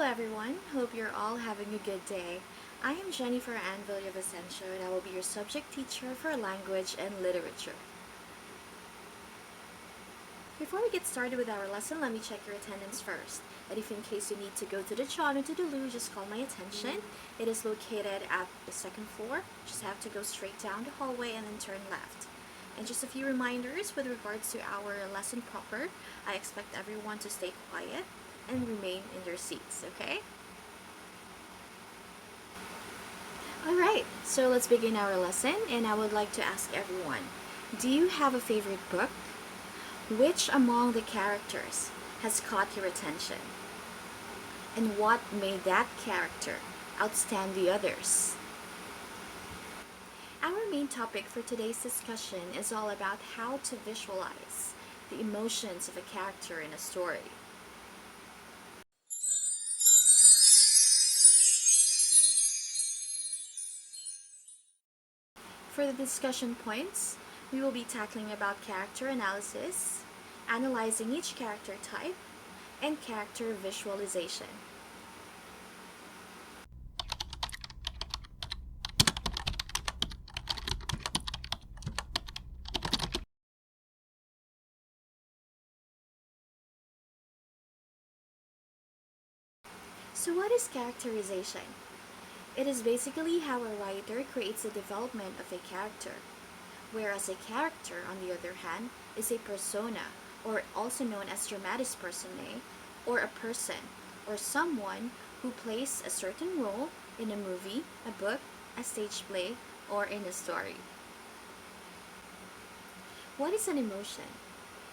everyone, hope you're all having a good day. I am Jennifer Ann Villavicencio and I will be your subject teacher for language and literature. Before we get started with our lesson, let me check your attendance first. And if in case you need to go to the John or to the loo, just call my attention. It is located at the second floor. Just have to go straight down the hallway and then turn left. And just a few reminders with regards to our lesson proper. I expect everyone to stay quiet and remain in their seats, okay? Alright, so let's begin our lesson and I would like to ask everyone, do you have a favorite book? Which among the characters has caught your attention? And what made that character outstand the others? Our main topic for today's discussion is all about how to visualize the emotions of a character in a story. For the discussion points, we will be tackling about character analysis, analyzing each character type, and character visualization. So what is characterization? It is basically how a writer creates the development of a character, whereas a character, on the other hand, is a persona, or also known as dramatis personae, or a person, or someone who plays a certain role in a movie, a book, a stage play, or in a story. What is an emotion?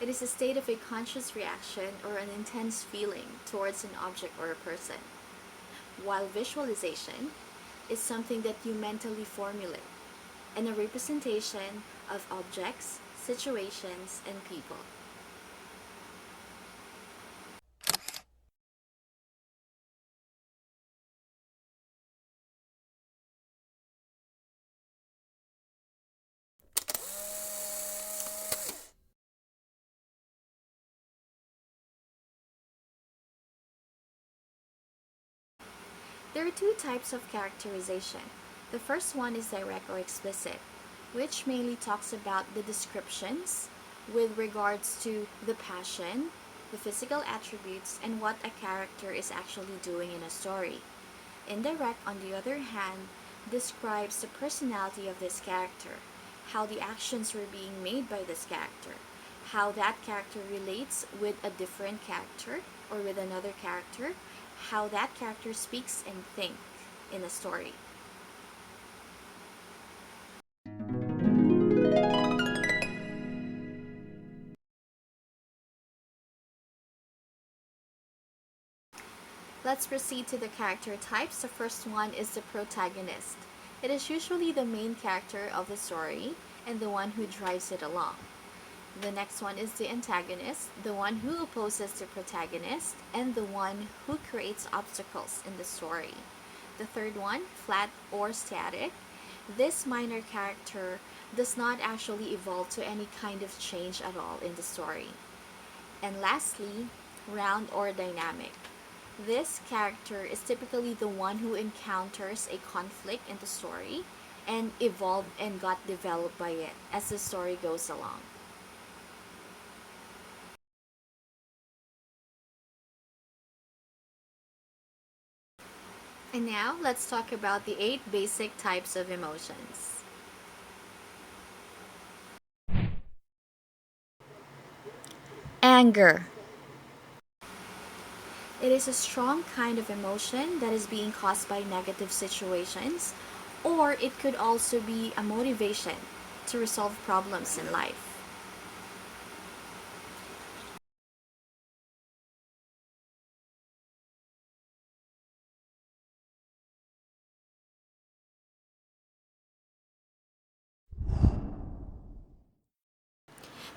It is a state of a conscious reaction or an intense feeling towards an object or a person, while visualization is something that you mentally formulate and a representation of objects, situations, and people. There are two types of characterization. The first one is direct or explicit, which mainly talks about the descriptions with regards to the passion, the physical attributes, and what a character is actually doing in a story. Indirect, on the other hand, describes the personality of this character, how the actions were being made by this character, how that character relates with a different character or with another character, how that character speaks and thinks in a story. Let's proceed to the character types. The first one is the protagonist. It is usually the main character of the story and the one who drives it along. The next one is the antagonist, the one who opposes the protagonist, and the one who creates obstacles in the story. The third one, flat or static. This minor character does not actually evolve to any kind of change at all in the story. And lastly, round or dynamic. This character is typically the one who encounters a conflict in the story and evolved and got developed by it as the story goes along. And now, let's talk about the 8 basic types of emotions. Anger. It is a strong kind of emotion that is being caused by negative situations, or it could also be a motivation to resolve problems in life.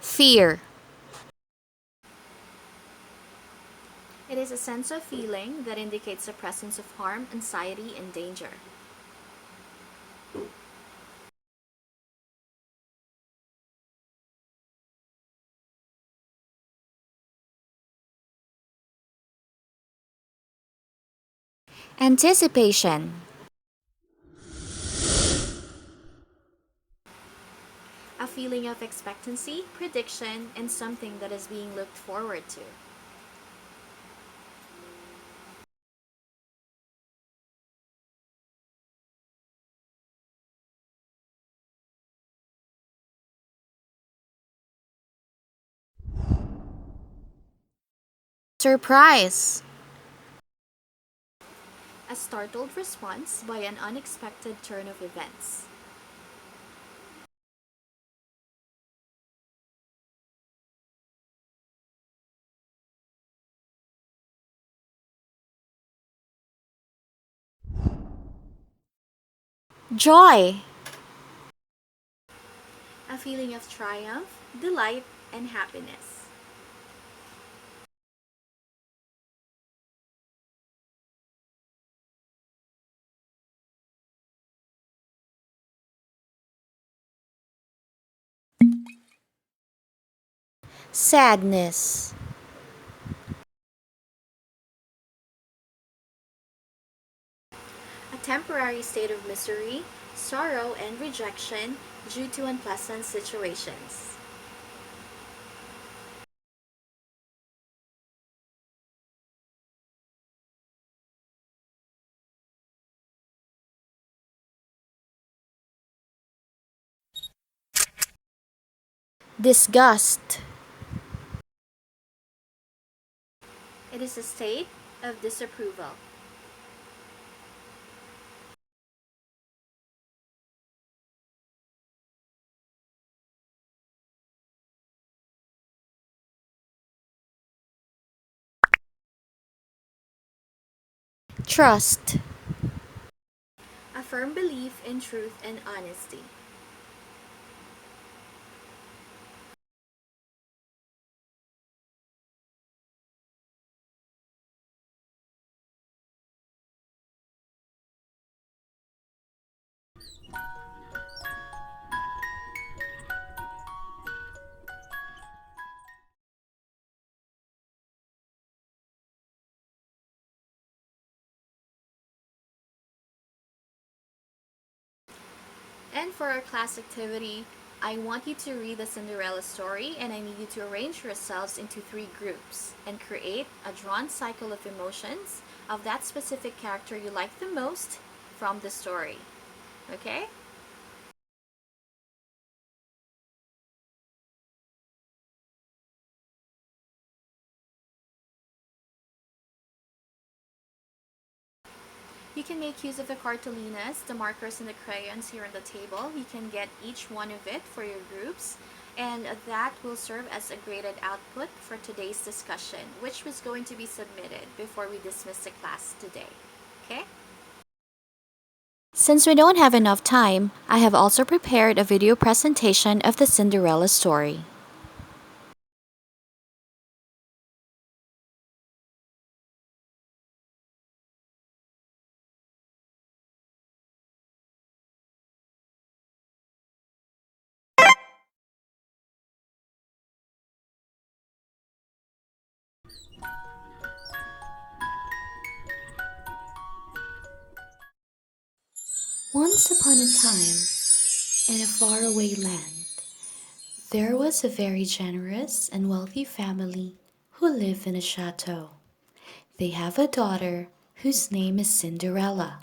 Fear. It is a sense of feeling that indicates the presence of harm, anxiety, and danger. Anticipation. A feeling of expectancy, prediction, and something that is being looked forward to. Surprise! A startled response by an unexpected turn of events. Joy! A feeling of triumph, delight, and happiness. Sadness. A temporary state of misery, sorrow, and rejection due to unpleasant situations. Disgust. It is a state of disapproval. Trust. A firm belief in truth and honesty. And for our class activity, I want you to read the Cinderella story and I need you to arrange yourselves into 3 groups and create a drawn cycle of emotions of that specific character you like the most from the story. Okay? You can make use of the cartulinas, the markers, and the crayons here on the table. You can get each one of it for your groups, and that will serve as a graded output for today's discussion, which was going to be submitted before we dismiss the class today. Okay? Since we don't have enough time, I have also prepared a video presentation of the Cinderella story. Once upon a time, in a faraway land, there was a very generous and wealthy family who live in a chateau. They have a daughter whose name is Cinderella.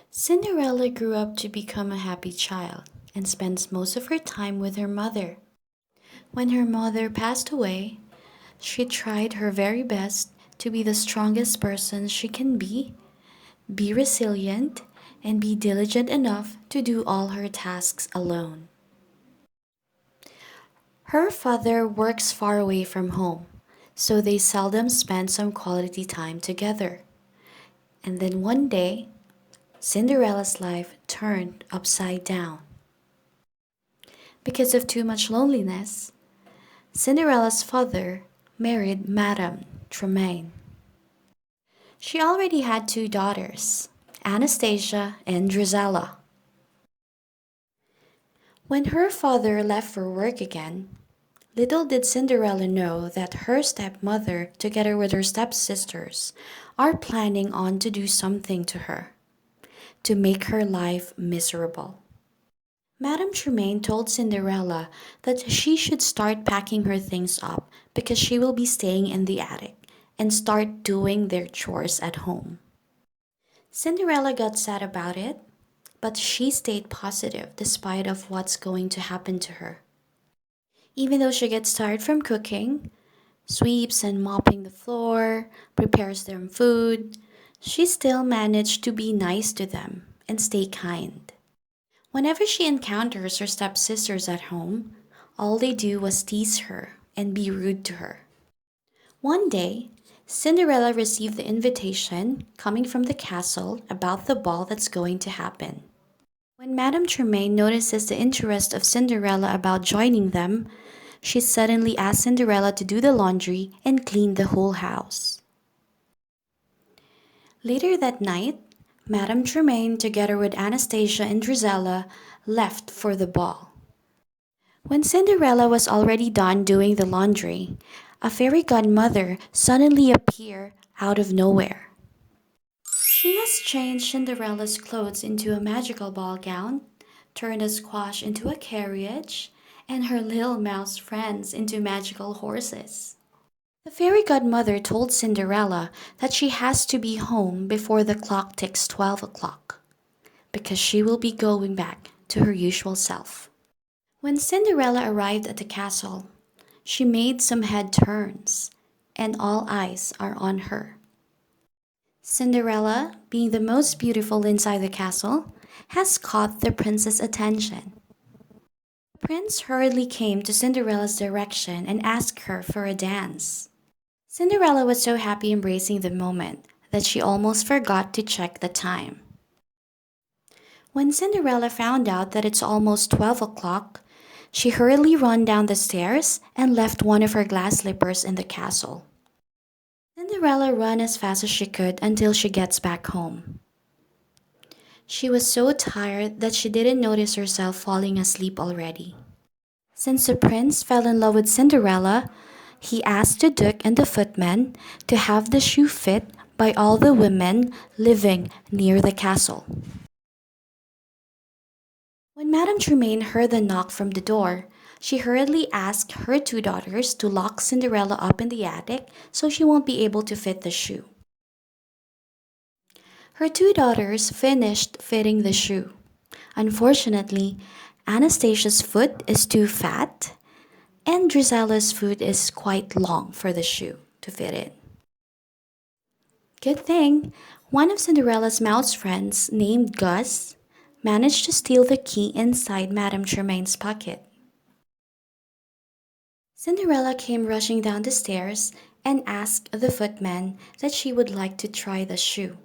Cinderella grew up to become a happy child and spends most of her time with her mother. When her mother passed away, she tried her very best to be the strongest person she can be resilient, and be diligent enough to do all her tasks alone. Her father works far away from home, so they seldom spend some quality time together. And then one day, Cinderella's life turned upside down. Because of too much loneliness, Cinderella's father married Madame Tremaine. She already had 2 daughters, Anastasia and Drizella. When her father left for work again, Little did Cinderella know that her stepmother, together with her stepsisters, are planning on to do something to her, to make her life miserable. Madame Tremaine told Cinderella that she should start packing her things up because she will be staying in the attic and start doing their chores at home. Cinderella got sad about it, but she stayed positive despite of what's going to happen to her. Even though she gets tired from cooking, sweeps and mopping the floor, prepares them food, she still managed to be nice to them and stay kind. Whenever she encounters her stepsisters at home, all they do was tease her and be rude to her. One day, Cinderella received the invitation coming from the castle about the ball that's going to happen. When Madame Tremaine notices the interest of Cinderella about joining them, she suddenly asks Cinderella to do the laundry and clean the whole house. Later that night, Madame Tremaine, together with Anastasia and Drizella, left for the ball. When Cinderella was already done doing the laundry, a fairy godmother suddenly appeared out of nowhere. She has changed Cinderella's clothes into a magical ball gown, turned a squash into a carriage, and her little mouse friends into magical horses. The fairy godmother told Cinderella that she has to be home before the clock ticks 12 o'clock, because she will be going back to her usual self. When Cinderella arrived at the castle, she made some head turns, and all eyes are on her. Cinderella, being the most beautiful inside the castle, has caught the prince's attention. The prince hurriedly came to Cinderella's direction and asked her for a dance. Cinderella was so happy embracing the moment that she almost forgot to check the time. When Cinderella found out that it's almost 12 o'clock, she hurriedly ran down the stairs and left one of her glass slippers in the castle. Cinderella ran as fast as she could until she gets back home. She was so tired that she didn't notice herself falling asleep already. Since the prince fell in love with Cinderella, he asked the duke and the footman to have the shoe fit by all the women living near the castle. When Madame Tremaine heard the knock from the door, she hurriedly asked her two daughters to lock Cinderella up in the attic so she won't be able to fit the shoe. Her two daughters finished fitting the shoe. Unfortunately, Anastasia's foot is too fat, and Drizella's foot is quite long for the shoe to fit in. Good thing, one of Cinderella's mouse friends, named Gus, managed to steal the key inside Madame Tremaine's pocket. Cinderella came rushing down the stairs and asked the footman that she would like to try the shoe.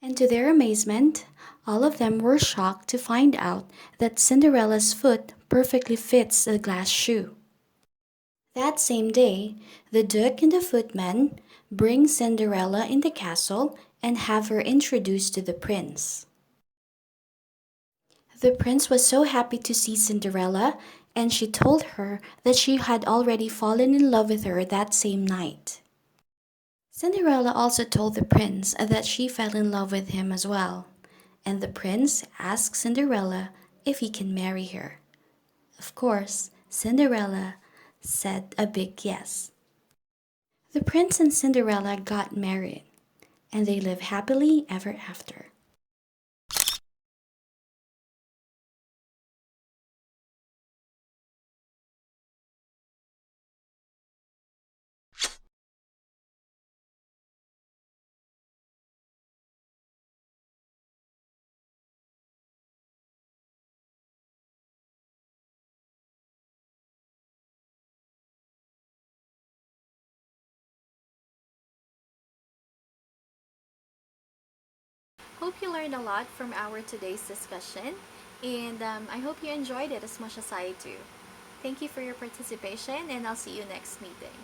And to their amazement, all of them were shocked to find out that Cinderella's foot perfectly fits the glass shoe. That same day, the duke and the footman bring Cinderella in the castle and have her introduced to the prince. The prince was so happy to see Cinderella, and she told her that she had already fallen in love with her that same night. Cinderella also told the prince that she fell in love with him as well, and the prince asked Cinderella if he can marry her. Of course, Cinderella said a big yes. The prince and Cinderella got married, and they lived happily ever after. Hope you learned a lot from our today's discussion, and I hope you enjoyed it as much as I do. Thank you for your participation, and I'll see you next meeting.